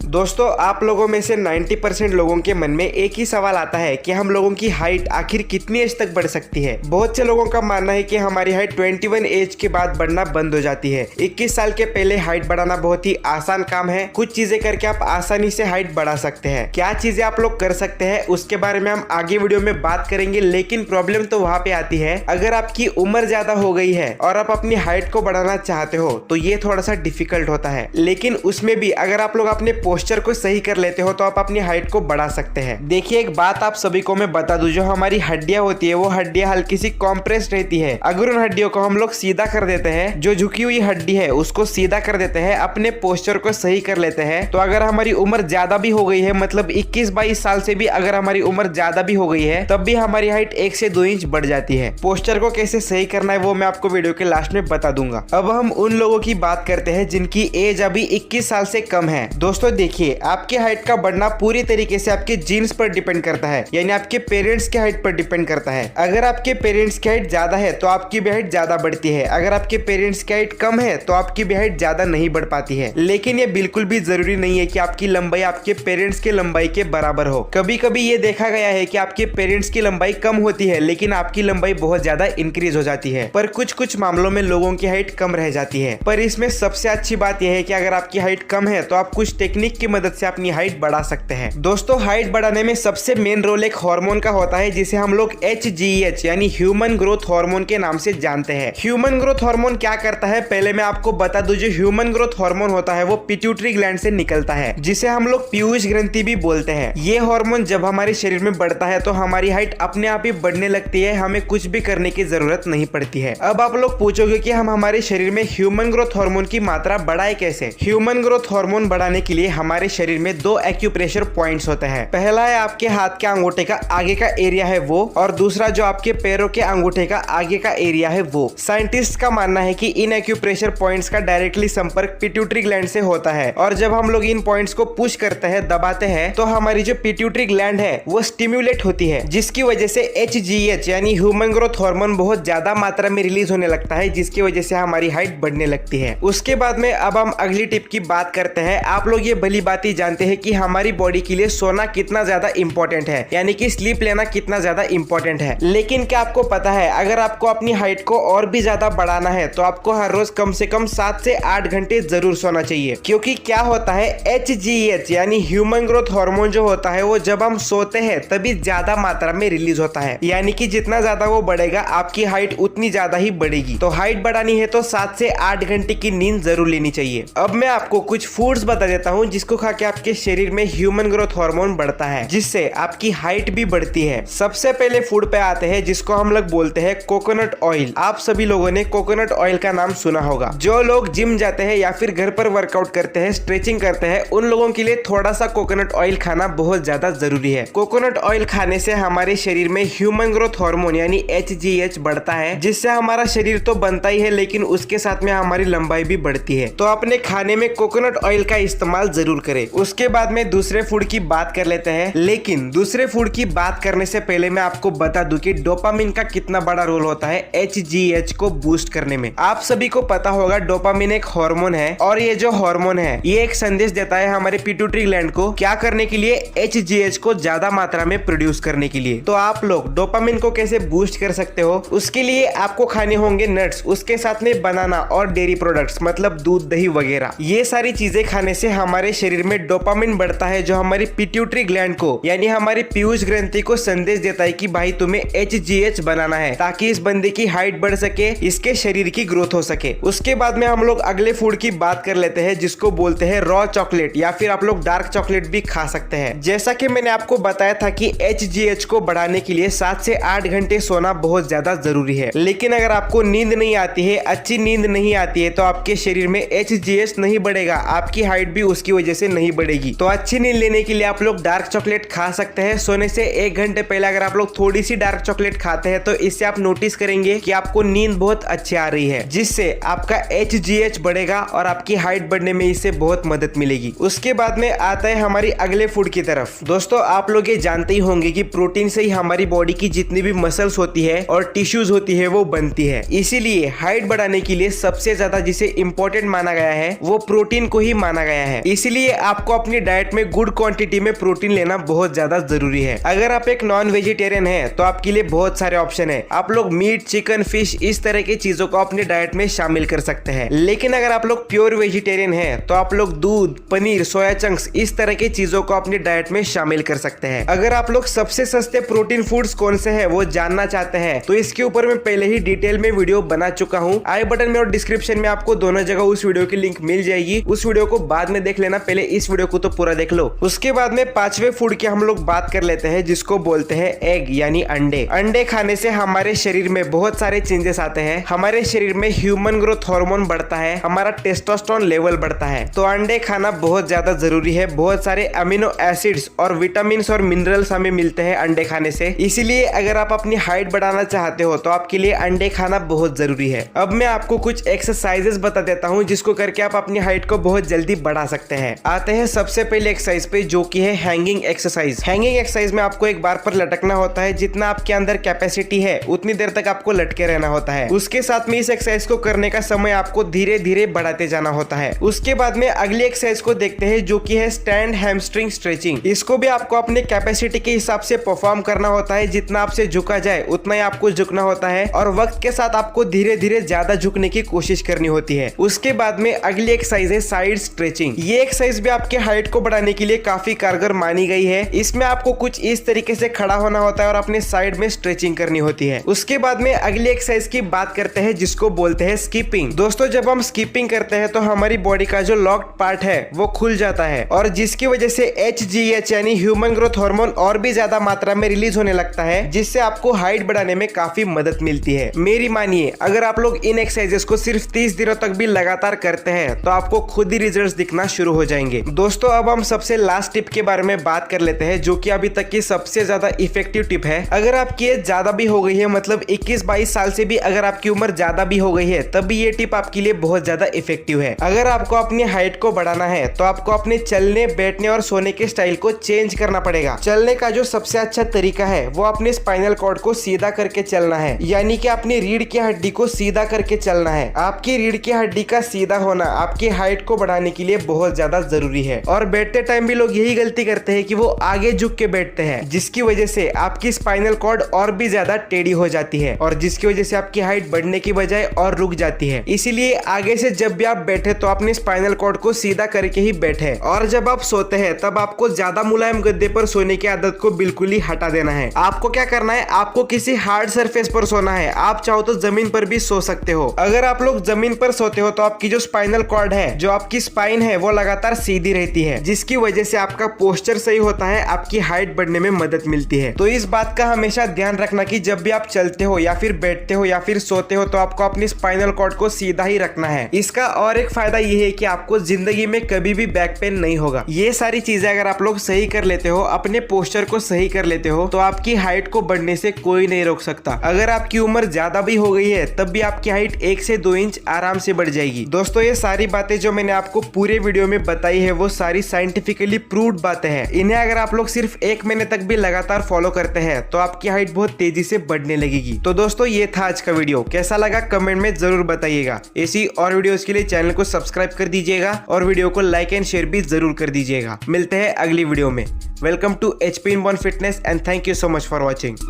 दोस्तों, आप लोगों में से 90% लोगों के मन में एक ही सवाल आता है कि हम लोगों की हाइट आखिर कितनी एज तक बढ़ सकती है। बहुत से लोगों का मानना है कि हमारी हाइट 21 एज के बाद बढ़ना बंद हो जाती है। 21 साल के पहले हाइट बढ़ाना बहुत ही आसान काम है। कुछ चीजें करके आप आसानी से हाइट बढ़ा सकते हैं। क्या चीजें आप लोग कर सकते हैं उसके बारे में हम आगे वीडियो में बात करेंगे, लेकिन प्रॉब्लम तो वहाँ पे आती है अगर आपकी उम्र ज्यादा हो गई है और आप अपनी हाइट को बढ़ाना चाहते हो तो ये थोड़ा सा डिफिकल्ट होता है। लेकिन उसमें भी अगर आप लोग अपने पोस्चर को सही कर लेते हो तो आप अपनी हाइट को बढ़ा सकते हैं। देखिए, एक बात आप सभी को मैं बता दूं, जो हमारी हड्डियां होती है वो हड्डियां हल्की सी कॉम्प्रेस रहती है। अगर उन हड्डियों को हम लोग सीधा कर देते हैं, जो झुकी हुई हड्डी है उसको सीधा कर देते हैं, अपने पोस्चर को सही कर लेते हैं, तो अगर हमारी उम्र ज्यादा भी हो गई है, मतलब 21-22 साल से भी अगर हमारी उम्र ज्यादा भी हो गई है, तब भी हमारी हाइट 1 से 2 इंच बढ़ जाती है। पोस्चर को कैसे सही करना है वो मैं आपको वीडियो के लास्ट में बता दूंगा। अब हम उन लोगों की बात करते हैं जिनकी एज अभी 21 साल से कम है। दोस्तों देखिए, आपकी हाइट का बढ़ना पूरी तरीके से आपके जीन्स पर डिपेंड करता है, यानी आपके पेरेंट्स की हाइट पर डिपेंड करता है। अगर आपके पेरेंट्स की हाइट ज्यादा है तो आपकी भी हाइट ज्यादा बढ़ती है। अगर आपके पेरेंट्स की हाइट कम है तो आपकी भी हाइट ज्यादा नहीं बढ़ पाती है। लेकिन ये बिल्कुल भी जरूरी नहीं है कि आपकी लंबाई आपके पेरेंट्स की लंबाई के बराबर हो। कभी कभी ये देखा गया है कि आपके पेरेंट्स की लंबाई कम होती है लेकिन आपकी लंबाई बहुत ज्यादा इंक्रीज हो जाती है। पर कुछ मामलों में लोगों की हाइट कम रह जाती है। पर इसमें सबसे अच्छी बात यह है कि अगर आपकी हाइट कम है तो आप कुछ टेक्निक की मदद से अपनी हाइट बढ़ा सकते हैं। दोस्तों, हाइट बढ़ाने में सबसे मेन रोल एक हार्मोन का होता है जिसे हम लोग HGH यानी ह्यूमन ग्रोथ हार्मोन के नाम से जानते हैं। ह्यूमन ग्रोथ हार्मोन क्या करता है पहले मैं आपको बता दूं। जो ह्यूमन ग्रोथ हार्मोन होता है वो पिट्यूटरी ग्लैंड से निकलता है, जिसे हम लोग पीयूष ग्रंथि भी बोलते हैं। ये हार्मोन जब हमारे शरीर में बढ़ता है तो हमारी हाइट अपने आप ही बढ़ने लगती है, हमें कुछ भी करने की जरूरत नहीं पड़ती है। अब आप लोग पूछोगे कि हम हमारे शरीर में ह्यूमन ग्रोथ हार्मोन की मात्रा बढ़ाए कैसे। ह्यूमन ग्रोथ हार्मोन बढ़ाने के लिए हमारे शरीर में 2 एक्यूप्रेशर पॉइंट्स होते हैं। पहला है आपके हाथ के अंगूठे का आगे का एरिया है वो, और दूसरा जो आपके पैरों के अंगूठे का आगे का एरिया है वो। साइंटिस्ट का मानना है कि इन एक्यूप्रेशर पॉइंट्स का डायरेक्टली संपर्क पिट्यूटरी ग्लैंड से होता है, और जब हम लोग इन पॉइंट्स को पुश करते हैं, दबाते हैं, तो हमारी जो पिट्यूटरी ग्लैंड है वो स्टिम्युलेट होती है, जिसकी वजह से HGH यानी ह्यूमन ग्रोथ हार्मोन बहुत ज्यादा मात्रा में रिलीज होने लगता है, जिसकी वजह से हमारी हाइट बढ़ने लगती है। उसके बाद में अब हम अगली टिप की बात करते हैं। आप लोग ये भली बात ही जानते हैं कि हमारी बॉडी के लिए सोना कितना ज्यादा इंपॉर्टेंट है, यानी कि स्लीप लेना कितना ज्यादा इंपॉर्टेंट है। लेकिन क्या आपको पता है, अगर आपको अपनी हाइट को और भी ज्यादा बढ़ाना है तो आपको हर रोज कम से कम 7 से 8 घंटे जरूर सोना चाहिए। क्योंकि क्या होता है, HGH यानी ह्यूमन ग्रोथ हार्मोन जो होता है वो जब हम सोते हैं तभी ज्यादा मात्रा में रिलीज होता है, यानी कि जितना ज्यादा वो बढ़ेगा आपकी हाइट उतनी ज्यादा ही बढ़ेगी। तो हाइट बढ़ानी है तो 7 से 8 घंटे की नींद जरूर लेनी चाहिए। अब मैं आपको कुछ फूड्स बता देता हूँ जिसको खा के आपके शरीर में ह्यूमन ग्रोथ हार्मोन बढ़ता है, जिससे आपकी हाइट भी बढ़ती है। सबसे पहले फूड पे आते हैं जिसको हम लोग बोलते हैं कोकोनट ऑयल। आप सभी लोगों ने कोकोनट ऑयल का नाम सुना होगा। जो लोग जिम जाते हैं या फिर घर पर वर्कआउट करते हैं, स्ट्रेचिंग करते हैं, उन लोगों के लिए थोड़ा सा कोकोनट ऑयल खाना बहुत ज्यादा जरूरी है। कोकोनट ऑयल खाने से हमारे शरीर में ह्यूमन ग्रोथ हार्मोन यानी HGH बढ़ता है, जिससे हमारा शरीर तो बनता ही है लेकिन उसके साथ में हमारी लंबाई भी बढ़ती है। तो अपने खाने में कोकोनट ऑयल का इस्तेमाल जरूर करें। उसके बाद में दूसरे फूड की बात कर लेते हैं, लेकिन दूसरे फूड की बात करने से पहले मैं आपको बता दूं कि डोपामिन का कितना बड़ा रोल होता है HGH को बूस्ट करने में। आप सभी को पता होगा डोपामिन एक हार्मोन है, और ये जो हार्मोन है ये एक संदेश देता है हमारे पिट्यूटरी ग्लैंड को, क्या करने के लिए, HGH को ज्यादा मात्रा में प्रोड्यूस करने के लिए। तो आप लोग डोपामिन को कैसे बूस्ट कर सकते हो, उसके लिए आपको खाने होंगे नट्स, उसके साथ में बनाना और डेयरी प्रोडक्ट्स मतलब दूध, दही वगैरह। ये सारी चीजें खाने से हमारे शरीर में डोपामिन बढ़ता है, जो हमारी पिट्यूटरी ग्लैंड को यानी हमारी पीयूष ग्रंथि को संदेश देता है कि भाई तुम्हें HGH बनाना है, ताकि इस बंदे की हाइट बढ़ सके, इसके शरीर की ग्रोथ हो सके। उसके बाद में हम लोग अगले फूड की बात कर लेते हैं जिसको बोलते हैं रॉ चॉकलेट, या फिर आप लोग डार्क चॉकलेट भी खा सकते हैं। जैसा कि मैंने आपको बताया था कि HGH को बढ़ाने के लिए 7 से 8 घंटे सोना बहुत ज्यादा जरूरी है। लेकिन अगर आपको नींद नहीं आती है, अच्छी नींद नहीं आती है, तो आपके शरीर में HGH नहीं बढ़ेगा, आपकी हाइट भी उसकी वजह से नहीं बढ़ेगी। तो अच्छी नींद लेने के लिए आप लोग डार्क चॉकलेट खा सकते हैं। सोने से 1 घंटे पहले अगर आप लोग थोड़ी सी डार्क चॉकलेट खाते हैं तो इससे आप नोटिस करेंगे कि आपको नींद बहुत अच्छी आ रही है, जिससे आपका HGH बढ़ेगा और आपकी हाइट बढ़ने में इससे बहुत मदद मिलेगी। उसके बाद में आता है हमारी अगले फूड की तरफ। दोस्तों, आप लोग ये जानते ही होंगे कि प्रोटीन से ही हमारी बॉडी की जितनी भी मसल्स होती है और टिश्यूज होती है वो बनती है। इसीलिए हाइट बढ़ाने के लिए सबसे ज्यादा जिसे इंपॉर्टेंट माना गया है वो प्रोटीन को ही माना गया है। इसीलिए इसीलिए आपको अपनी डाइट में गुड क्वांटिटी में प्रोटीन लेना बहुत ज्यादा जरूरी है। अगर आप एक नॉन वेजिटेरियन है तो आपके लिए बहुत सारे ऑप्शन है। आप लोग मीट, चिकन, फिश इस तरह की चीजों को अपनी डाइट में शामिल कर सकते हैं। लेकिन अगर आप लोग प्योर वेजिटेरियन है तो आप लोग दूध, पनीर, सोया चंक्स इस तरह की चीजों को अपनी डाइट में शामिल कर सकते हैं। अगर आप लोग सबसे सस्ते प्रोटीन फूड्स कौन से हैं वो जानना चाहते हैं तो इसके ऊपर मैं पहले ही डिटेल में वीडियो बना चुका हूँ। आई बटन में और डिस्क्रिप्शन में आपको दोनों जगह उस वीडियो की लिंक मिल जाएगी। उस वीडियो को बाद में देख लेना, पहले इस वीडियो को तो पूरा देख लो। उसके बाद में पांचवे फूड की हम लोग बात कर लेते हैं जिसको बोलते हैं एग यानी अंडे। अंडे खाने से हमारे शरीर में बहुत सारे चेंजेस आते हैं। हमारे शरीर में ह्यूमन ग्रोथ हार्मोन बढ़ता है, हमारा टेस्टोस्टेरोन लेवल बढ़ता है। तो अंडे खाना बहुत ज्यादा जरूरी है। बहुत सारे अमीनो एसिड्स और विटामिन और मिनरल्स हमें मिलते हैं अंडे खाने से। इसीलिए अगर आप अपनी हाइट बढ़ाना चाहते हो तो आपके लिए अंडे खाना बहुत जरूरी है। अब मैं आपको कुछ एक्सरसाइजेस बता देता हूँ जिसको करके आप अपनी हाइट को बहुत जल्दी बढ़ा सकते हैं। आते हैं सबसे पहले एक्सरसाइज पे जो कि है हैंगिंग एक्सरसाइज। हैंगिंग एक्सरसाइज में आपको एक बार पर लटकना होता है। जितना आपके अंदर कैपेसिटी है उतनी देर तक आपको लटके रहना होता है। उसके साथ में इस एक्सरसाइज को करने का समय आपको धीरे धीरे बढ़ाते जाना होता है। उसके बाद में अगली एक्सरसाइज को देखते हैं जो कि है स्टैंड हैमस्ट्रिंग स्ट्रेचिंग। इसको भी आपको अपने कैपेसिटी के हिसाब से परफॉर्म करना होता है। जितना आपसे झुका जाए उतना ही आपको झुकना होता है और वक्त के साथ आपको धीरे धीरे ज्यादा झुकने की कोशिश करनी होती है। उसके बाद में अगली एक्सरसाइज है साइड स्ट्रेचिंग। ये एक्सरसाइज भी आपके हाइट को बढ़ाने के लिए काफी कारगर मानी गई है। इसमें आपको कुछ इस तरीके से खड़ा होना होता है और अपने साइड में स्ट्रेचिंग करनी होती है। उसके बाद में अगली एक्सरसाइज की बात करते हैं जिसको बोलते हैं स्कीपिंग। दोस्तों जब हम स्कीपिंग करते हैं तो हमारी बॉडी का जो लॉक्ड पार्ट है वो खुल जाता है और जिसकी वजह से HGH यानी ह्यूमन ग्रोथ हार्मोन और भी ज्यादा मात्रा में रिलीज होने लगता है, जिससे आपको हाइट बढ़ाने में काफी मदद मिलती है। मेरी मानिए अगर आप लोग इन एक्सरसाइजेस को सिर्फ 30 दिनों तक भी लगातार करते हैं तो आपको खुद ही रिजल्ट्स दिखना शुरू हो जाएंगे। दोस्तों अब हम सबसे लास्ट टिप के बारे में बात कर लेते हैं जो कि अभी तक की सबसे ज्यादा इफेक्टिव टिप है। अगर आपकी एज ज्यादा भी हो गई है, मतलब 21-22 साल से भी अगर आपकी उम्र ज्यादा भी हो गई है, तब भी ये टिप आपके लिए बहुत ज्यादा इफेक्टिव है। अगर आपको अपनी हाइट को बढ़ाना है तो आपको अपने चलने, बैठने और सोने के स्टाइल को चेंज करना पड़ेगा। चलने का जो सबसे अच्छा तरीका है वो अपने स्पाइनल कॉर्ड को सीधा करके चलना है, यानी कि अपनी रीढ़ की हड्डी को सीधा करके चलना है। आपकी रीढ़ की हड्डी का सीधा होना आपकी हाइट को बढ़ाने के लिए बहुत ज्यादा जरूरी है। और बैठते टाइम भी लोग यही गलती करते हैं कि वो आगे झुक के बैठते हैं, जिसकी वजह से आपकी स्पाइनल कॉर्ड और भी ज्यादा टेढ़ी हो जाती है और जिसकी वजह से आपकी हाइट बढ़ने की बजाय और रुक जाती है। इसीलिए आगे से जब भी आप बैठे तो अपने स्पाइनल कॉर्ड को सीधा करके ही बैठे। और जब आप सोते हैं तब आपको ज्यादा मुलायम गद्दे पर सोने की आदत को बिल्कुल ही हटा देना है। आपको क्या करना है, आपको किसी हार्ड सरफेस पर सोना है। आप चाहो तो जमीन पर भी सो सकते हो। अगर आप लोग जमीन पर सोते हो तो आपकी जो स्पाइनल कॉर्ड है, जो आपकी स्पाइन है, वो लगातार सीधी रहती है, जिसकी वजह से आपका पोस्चर सही होता है, आपकी हाइट बढ़ने में मदद मिलती है। तो इस बात का हमेशा ध्यान रखना कि जब भी आप चलते हो या फिर बैठते हो या फिर सोते हो तो आपको अपनी स्पाइनल कॉर्ड को सीधा ही रखना है। इसका और एक फायदा ये है कि आपको जिंदगी में कभी भी बैक पेन नहीं होगा। ये सारी चीजें अगर आप लोग सही कर लेते हो, अपने पोस्चर को सही कर लेते हो, तो आपकी हाइट को बढ़ने से कोई नहीं रोक सकता। अगर आपकी उम्र ज्यादा भी हो गई है तब भी आपकी हाइट 1 से 2 इंच आराम से बढ़ जाएगी। दोस्तों ये सारी बातें जो मैंने आपको पूरे वीडियो में बताई है वो सारी साइंटिफिकली प्रूव्ड बातें हैं। इन्हें अगर आप लोग सिर्फ 1 महीने तक भी लगातार फॉलो करते हैं तो आपकी हाइट बहुत तेजी से बढ़ने लगेगी। तो दोस्तों ये था आज का वीडियो, कैसा लगा कमेंट में जरूर बताइएगा। ऐसी और वीडियोस के लिए चैनल को सब्सक्राइब कर दीजिएगा और वीडियो को लाइक एंड शेयर भी जरूर कर दीजिएगा। मिलते हैं अगली वीडियो में। Welcome to HP Inborn Fitness and thank you so much for watching.